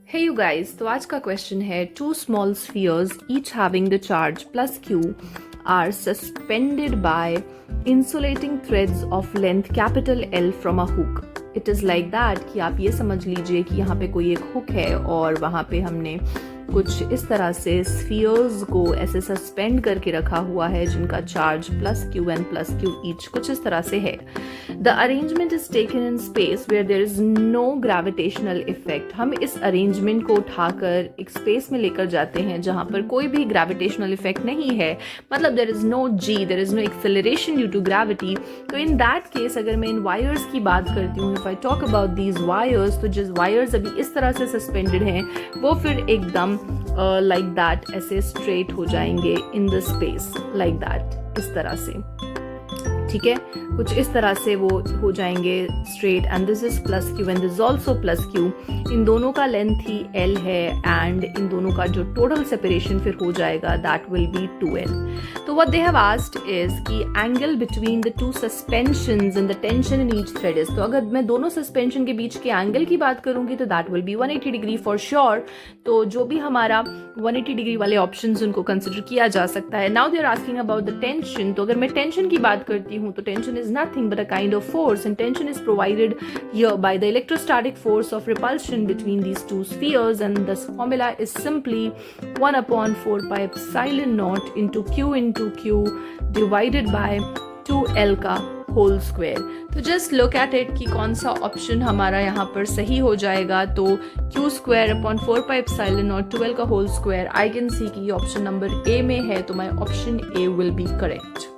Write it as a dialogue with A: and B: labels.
A: Hey you guys, तो आज का क्वेश्चन है two small spheres each having the charge plus q are suspended by insulating threads of length capital L from a hook. It is like that कि आप ये समझ लीजिए कि यहाँ पे कोई एक हुक है और वहाँ पे हमने कुछ इस तरह से स्फीयर्स को ऐसे सस्पेंड करके रखा हुआ है जिनका charge plus Q and plus Q each कुछ इस तरह से है. The arrangement is taken in space where there is no gravitational effect. हम इस अरेंजमेंट को उठाकर एक स्पेस में लेकर जाते हैं जहां पर कोई भी ग्रेविटेशनल इफेक्ट नहीं है, मतलब there is no G, there is no acceleration due to gravity. तो इन दैट केस अगर मैं इन वायर्स की बात करती हूँ, if I talk about these wires, तो जिस वायर्स अभी इस तरह से सस्पेंडेड हैं वो फिर एकदम लाइक दैट ऐसे स्ट्रेट हो जाएंगे in the space like that, इस तरह से. ठीक है, कुछ इस तरह से वो हो जाएंगे straight. And this is plus Q and this is also plus Q. इन दोनों का लेंथ ही L है एंड इन दोनों का जो टोटल सेपरेशन फिर हो जाएगा दैट विल बी 2L. तो what they have asked is कि angle between the two suspensions and the tension in each thread is. तो अगर मैं दोनों सस्पेंशन के बीच के एंगल की बात करूंगी तो that will be 180 degree for sure. तो जो भी हमारा 180 डिग्री वाले ऑप्शंस उनको कंसिडर किया जा सकता है. Now they are asking about the tension. तो अगर मैं टेंशन की बात करती हूँ तो tension is nothing but a kind of force, and tension is provided here by the electrostatic force of repulsion between these two spheres, and the formula is simply 1/4 pi epsilon naught into q divided by 2L का whole square. तो just look at it कि कौन सा option हमारा यहाँ पर सही हो जाएगा. तो q²/4 pi epsilon naught 2L का whole square, I can see कि ऑप्शन नंबर ए में है, तो my option A will be correct.